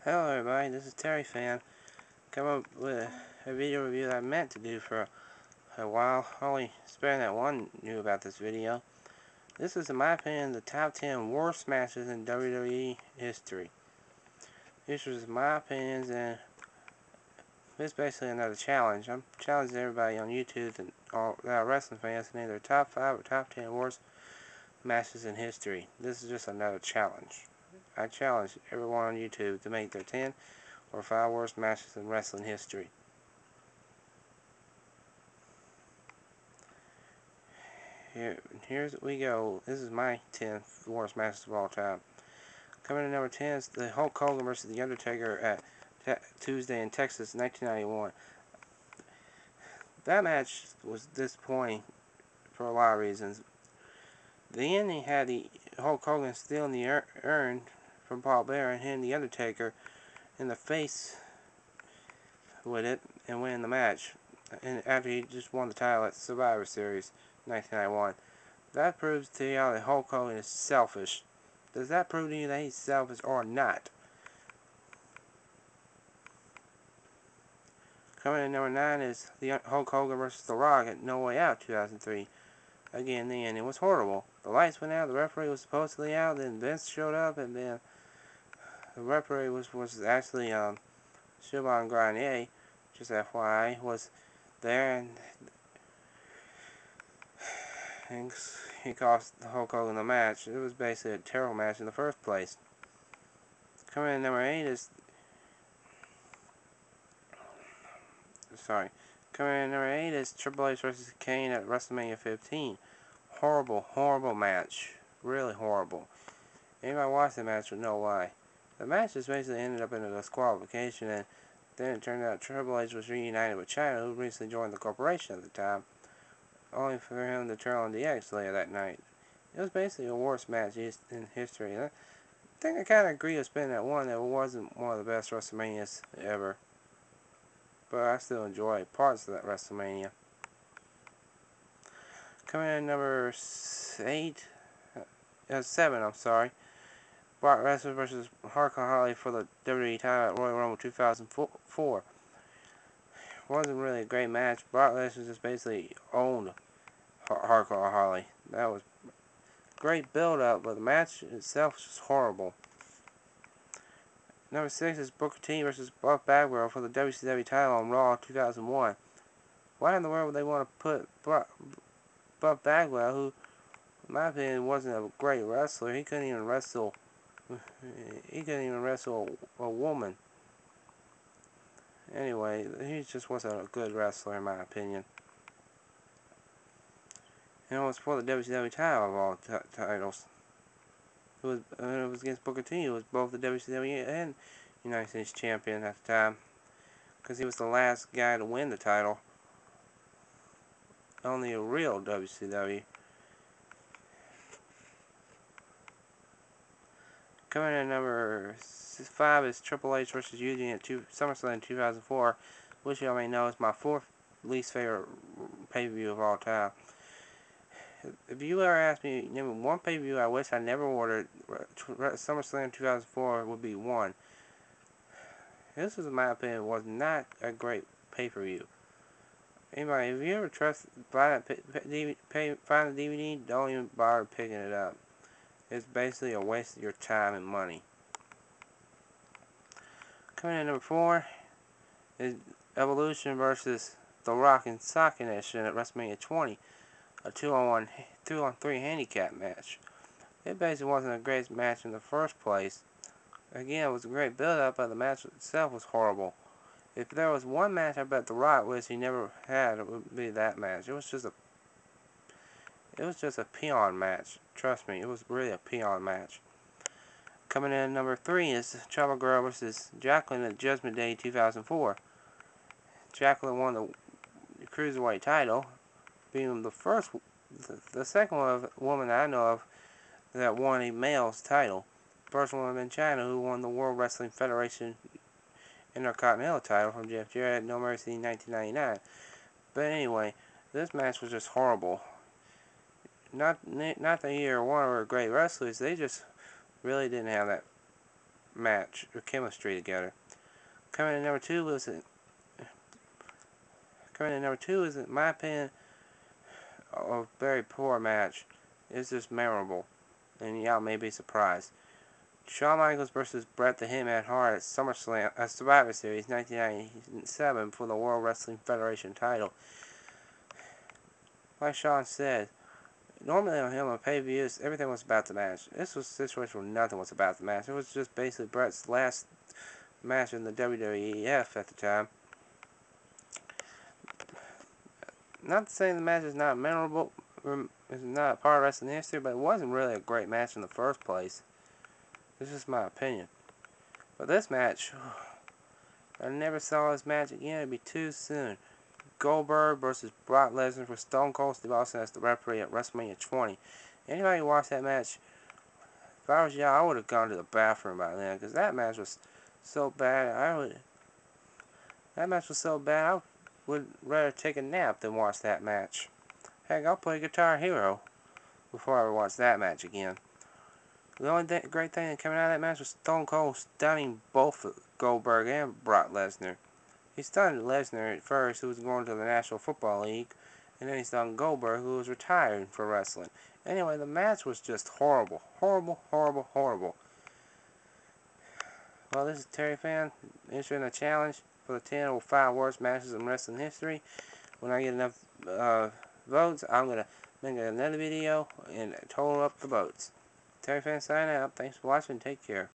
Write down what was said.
Hello everybody, this is Terryfan. Come up with a video review that I meant to do for a while. Only sparing that one knew about this video. This is, in my opinion, the top 10 worst matches in WWE history. This was my opinions, and it's basically another challenge. I'm challenging everybody on YouTube and all wrestling fans to name their top 5 or top 10 worst matches in history. This is just another challenge. I challenge everyone on YouTube to make their 10 or 5 worst matches in wrestling history. Here's we go. This is my 10 worst matches of all time. Coming in number 10 is the Hulk Hogan versus the Undertaker at Tuesday in Texas, 1991. That match was disappointing for a lot of reasons. The ending had the Hulk Hogan stealing the urn from Paul Bearer and hitting the Undertaker in the face with it and winning the match. And after he just won the title at Survivor Series 1991. That proves to you that Hulk Hogan is selfish. Does that prove to you that he's selfish or not? Coming in number 9 is the Hulk Hogan versus The Rock at No Way Out 2003. Again, the ending was horrible. The lights went out, the referee was supposedly out, then Vince showed up, and then the referee was actually Siobhan Grenier, just FYI, was there, and he cost Hulk Hogan the match. It was basically a terrible match in the first place. Coming in number 8 is Triple H versus Kane at WrestleMania 15. Horrible match. Really horrible. Anybody watched the match would know why. The match just basically ended up in a disqualification, and then it turned out Triple H was reunited with Chyna, who recently joined the corporation at the time, only for him to turn on DX later that night. It was basically the worst match in history. I think I kind of agree with spinning that one. It wasn't one of the best WrestleManias ever, but I still enjoy parts of that WrestleMania. Coming in number 7, I'm sorry. Brock Lesnar versus Harley for the WWE title at Royal Rumble 2004. Wasn't really a great match. Brock Lesnar just basically owned Harley. That was great build-up, but the match itself was just horrible. Number 6 is Booker T versus Buff Bagwell for the WCW title on Raw 2001. Why in the world would they want to put Buff Bagwell, who, in my opinion, wasn't a great wrestler? He couldn't even wrestle. A woman. Anyway, he just wasn't a good wrestler, in my opinion. And it was for the WCW title of all titles. It was against Booker T, who was both the WCW and United States champion at the time, because he was the last guy to win the title on the real WCW. Coming in at number 5 is Triple H versus EUGENE at SummerSlam 2004, which y'all may know is my 4th least favorite pay-per-view of all time. If you ever asked me, name one pay-per-view I wish I never ordered, SummerSlam 2004 would be one. This is, in my opinion, was not a great pay-per-view. Anybody, if you ever find a DVD, don't even bother picking it up. It's basically a waste of your time and money. Coming in at number 4 is Evolution versus The Rock and Sock Nation at WrestleMania 20. A 2-on-3 handicap match. It basically wasn't a great match in the first place. Again, it was a great build-up, but the match itself was horrible. If there was one match I bet The Rock wished he never had, it would be that match. It was just a peon match. Trust me, it was really a peon match. Coming in at number 3 is Chavo Guerrero versus Jacqueline at Judgment Day 2004. Jacqueline won the Cruiserweight title, being the second woman I know of that won a male's title. First woman in China who won the World Wrestling Federation Intercontinental title from Jeff Jarrett at No Mercy in 1999. But anyway, this match was just horrible. Not that either one were great wrestlers, they just really didn't have that match or chemistry together. Coming in number two is, in my opinion, a very poor match. It's just memorable, and y'all may be surprised. Shawn Michaels versus Bret the Hitman Hart at SummerSlam, Survivor Series 1997 for the World Wrestling Federation title. Like Shawn said, normally on him on pay-per-views, everything was about the match. This was a situation where nothing was about the match. It was just basically Bret's last match in the WWF at the time. Not to say the match is not memorable, is not a part of wrestling history, but it wasn't really a great match in the first place. This is my opinion. But this match, I never saw this match again. It'd be too soon. Goldberg versus Brock Lesnar for Stone Cold Steve Austin as the referee at WrestleMania 20. Anybody who watched that match, if I was y'all, I would have gone to the bathroom by then, because that match was so bad. That match was so bad, I would rather take a nap than watch that match. Heck, I'll play Guitar Hero before I ever watch that match again. The only great thing that coming out of that match was Stone Cold stunning both Goldberg and Brock Lesnar. He stunned Lesnar at first, who was going to the National Football League, and then he stunned Goldberg, who was retiring for wrestling. Anyway, the match was just horrible. Horrible, horrible, horrible. Well, this is Terryfan, issuing a challenge for the 10 or 5 worst matches in wrestling history. When I get enough votes, I'm going to make another video and total up the votes. Terryfan signing out. Thanks for watching. Take care.